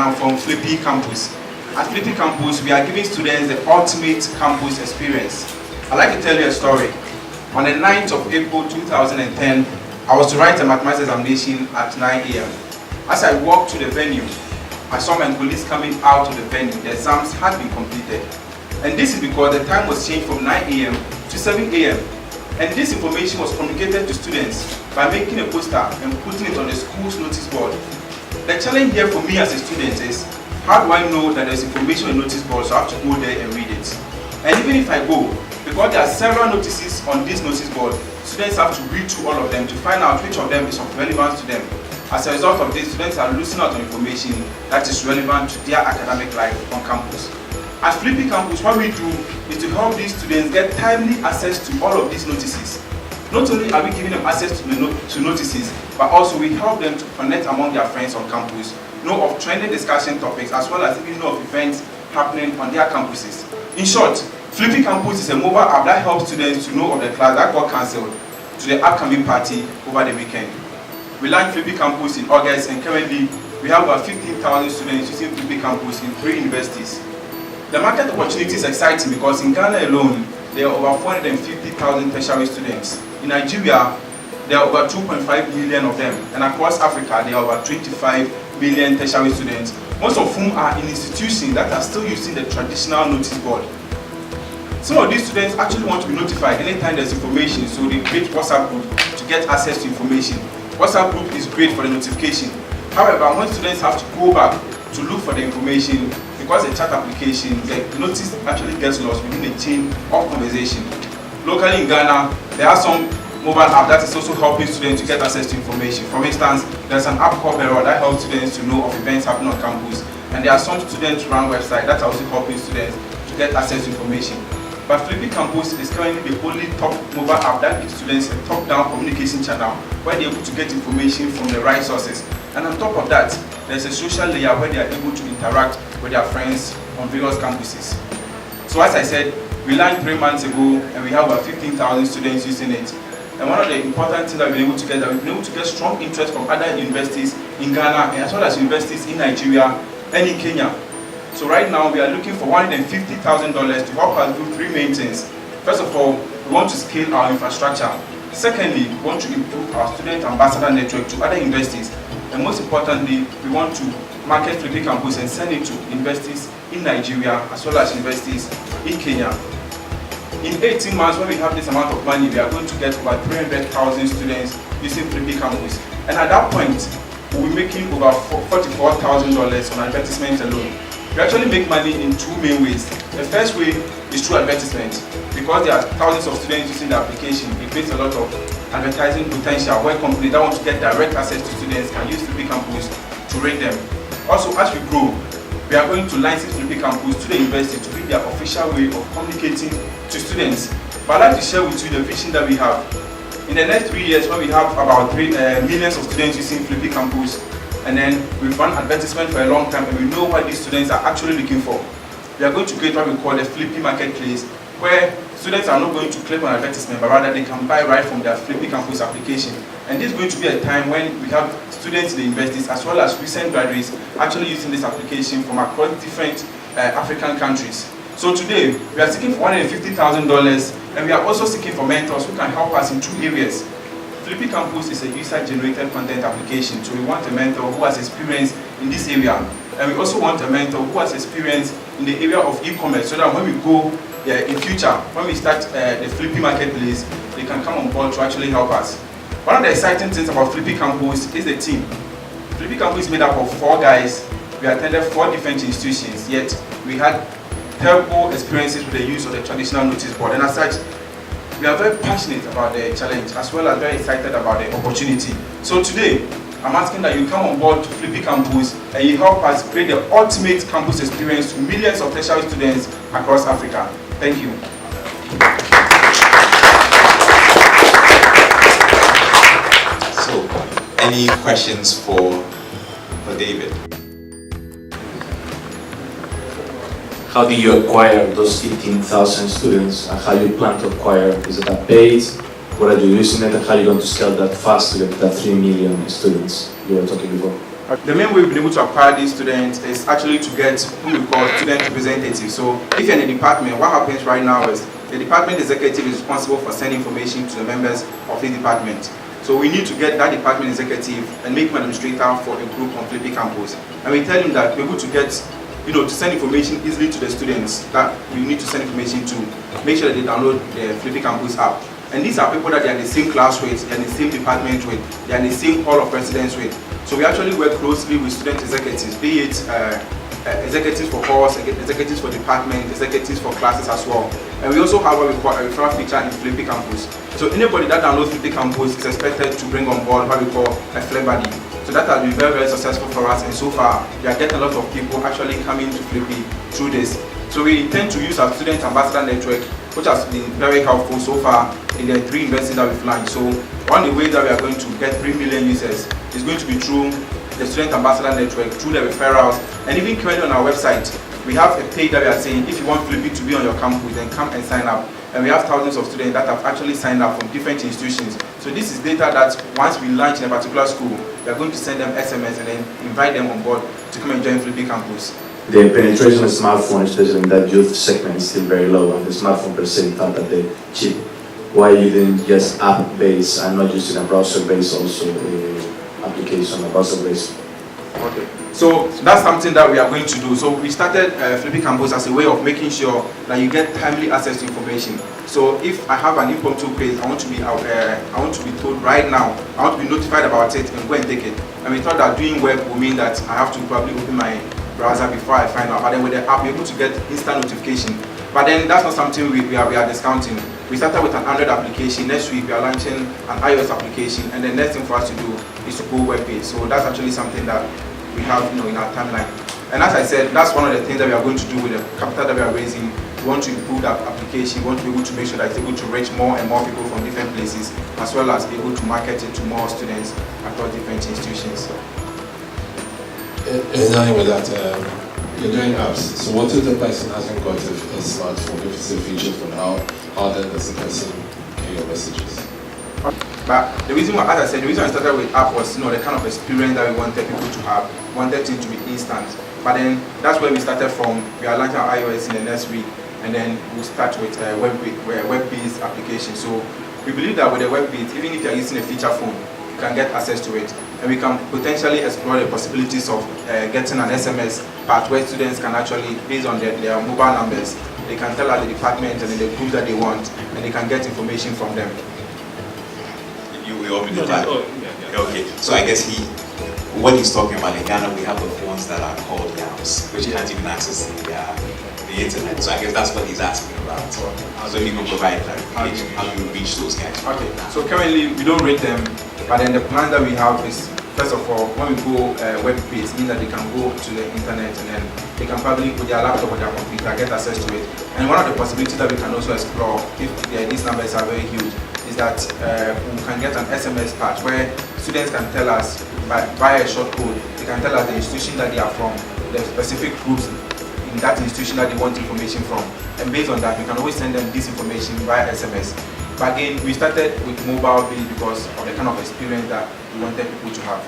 and I'm from Flippy Campus. At Flippy Campus, we are giving students the ultimate campus experience. I'd like to tell you a story. On the 9th of April 2010, I was to write a mathematics examination at 9 a.m. As I walked to the venue, I saw my colleagues coming out of the venue. The exams had been completed. And this is because the time was changed from 9 a.m. to 7 a.m. And this information was communicated to students by making a poster and putting it on the school's notice board. The challenge here for me as a student is, how do I know that there's information on the notice board, so I have to go there and read it? And even if I go, because there are several notices on this notice board, students have to read through all of them to find out which of them is of relevance to them. As a result of this, students are losing out on information that is relevant to their academic life on campus. At Flippy Campus, what we do is to help these students get timely access to all of these notices. Not only are we giving them access to notices, but also we help them to connect among their friends on campus, know of trending discussion topics, as well as even know of events happening on their campuses. In short, Flippy Campus is a mobile app that helps students to know of the class that got cancelled to the upcoming party over the weekend. We launched Flippy Campus in August, and currently we have about 15,000 students using Flippy Campus in 3 universities. The market opportunity is exciting because in Ghana alone, there are over 450,000 tertiary students. In Nigeria, there are over 2.5 million of them, and across Africa, there are over 25 million tertiary students, most of whom are in institutions that are still using the traditional notice board. Some of these students actually want to be notified anytime there's information, so they create WhatsApp group to get access to information. WhatsApp group is great for the notification. However, when students have to go back to look for the information, because the chat application, the notice actually gets lost within a chain of conversation. Locally in Ghana, there are some mobile app that is also helping students to get access to information. For instance, there's an app called Mirror that helps students to know of events happening on campus. And there are some student-run websites that are also helping students to get access to information. But Flippy Campus is currently the only top mobile app that gives students a top-down communication channel where they're able to get information from the right sources. And on top of that, there's a social layer where they are able to interact with their friends on various campuses. So as I said, we launched 3 months ago and we have about 15,000 students using it. And one of the important things that we've been able to get, we've been able to get strong interest from other universities in Ghana and as well as universities in Nigeria and in Kenya. So right now we are looking for $150,000 to help us do 3 main things. First of all, we want to scale our infrastructure. Secondly, we want to improve our student ambassador network to other universities. And most importantly, we want to market Flippy Campus and send it to universities in Nigeria as well as universities in Kenya. In 18 months, when we have this amount of money, we are going to get about 300,000 students using Flippy Campus. And at that point, we'll be making over $44,000 on advertisements alone. We actually make money in 2 main ways. The first way is through advertisement. Because there are thousands of students using the application, it creates a lot of advertising potential where companies that want to get direct access to students can use Flippy Campus to rate them. Also, as we grow, we are going to license Flippy Campus to the university to be their official way of communicating to students. But I'd like to share with you the vision that we have. In the next 3 years, when we have about millions of students using Flippy Campus, and then we've run advertisement for a long time and we know what these students are actually looking for, we are going to create what we call the Flippy Marketplace, where students are not going to click on advertisement, but rather they can buy right from their Flippy Campus application. And this is going to be a time when we have students in the universities as well as recent graduates actually using this application from across different African countries. So today, we are seeking for $150,000 and we are also seeking for mentors who can help us in 2 areas. Flippy Campus is a user-generated content application, so we want a mentor who has experience in this area. And we also want a mentor who has experience in the area of e-commerce, so that when we go in future, when we start the Flippy Marketplace, they can come on board to actually help us. One of the exciting things about Flippy Campus is the team. Flippy Campus is made up of 4 guys. We attended 4 different institutions, yet we had terrible experiences with the use of the traditional notice board. And as such, we are very passionate about the challenge as well as very excited about the opportunity. So today, I'm asking that you come on board to Flippy Campus and you help us create the ultimate campus experience to millions of tertiary students across Africa. Thank you. So, any questions for David? How do you acquire those 15,000 students and how you plan to acquire? Is it a paid? What are you using it and how are you going to scale that fast to get that 3 million students you were talking before? The main way we've been able to acquire these students is actually to get who we call student representatives. So if you're in a department, what happens right now is the department executive is responsible for sending information to the members of his department. So we need to get that department executive and make him an administrator for a group on Flippy Campus. And we tell him that we're able to get, to send information easily to the students that we need to send information to, make sure that they download the Flippy Campus app. And these are people that they're in the same class with, they're in the same department with, they're in the same hall of residence with. So we actually work closely with student executives, be it executives for halls, executives for department, executives for classes as well. And we also have what we call a referral feature in Flippy Campus. So anybody that downloads Flippy Campus is expected to bring on board what we call a flare buddy. So that has been very, very successful for us, and so far we are getting a lot of people actually coming to Flippy through this. So we intend to use our student ambassador network, which has been very helpful so far in the 3 universities that we've launched. So one of the ways that we are going to get 3 million users is going to be through the student ambassador network, through the referrals, and even currently on our website, we have a page that we are saying, if you want Flippy to be on your campus, then come and sign up. And we have thousands of students that have actually signed up from different institutions. So this is data that once we launch in a particular school, we are going to send them SMS and then invite them on board to come and join Flippy Campus. The penetration of smartphones, especially in that youth segment, is still very low, and the smartphone per se thought that they're cheap. Why you didn't just app-based and not just in a browser-based also application, a browser-based? Okay, so that's something that we are going to do. So we started Flippy Campus as a way of making sure that you get timely access to information. So if I have an impromptu quiz, I want to be out I want to be told right now, I want to be notified about it and go and take it. And we thought that doing web would mean that I have to probably open my browser before I find out. But then with the app, you're able to get instant notification. But then that's not something we are discounting. We started with an Android application. Next week we are launching an iOS application, and the next thing for us to do is to go web page. So that's actually something that we have in our timeline. And as I said, that's one of the things that we are going to do with the capital that we are raising. We want to improve that application. We want to be able to make sure that it's able to reach more and more people from different places, as well as be able to market it to more students across different institutions. In line with that, you're doing apps. So what if the person hasn't got a smartphone? If it's a feature for now, how then does the person get your messages? But the reason why, as I said, the reason I started with app was the kind of experience that we wanted people to have, wanted it to be instant. But then that's where we started from. We are launching our iOS in the next week, and then we'll start with web-based application. So we believe that with a web-based, even if you are using a feature phone, you can get access to it. And we can potentially explore the possibilities of getting an SMS part where students can actually, based on their mobile numbers, they can tell us the department and the group that they want, and they can get information from them. You open the tab? Okay, so I guess what he's talking about in Ghana, we have the phones that are called yams, which can't even access the internet. So I guess that's what he's asking about. So he can provide clarification, how do you reach those guys? Okay, so currently we don't rate them, but then the plan that we have is, first of all, when we go web-based, means that they can go to the internet and then they can probably put their laptop or their computer, get access to it. And one of the possibilities that we can also explore, if these numbers are very huge, is that we can get an SMS part where students can tell us via a short code, they can tell us the institution that they are from, the specific groups in that institution that they want information from. And based on that, we can always send them this information via SMS. But again, we started with mobile because of the kind of experience that we wanted people to have.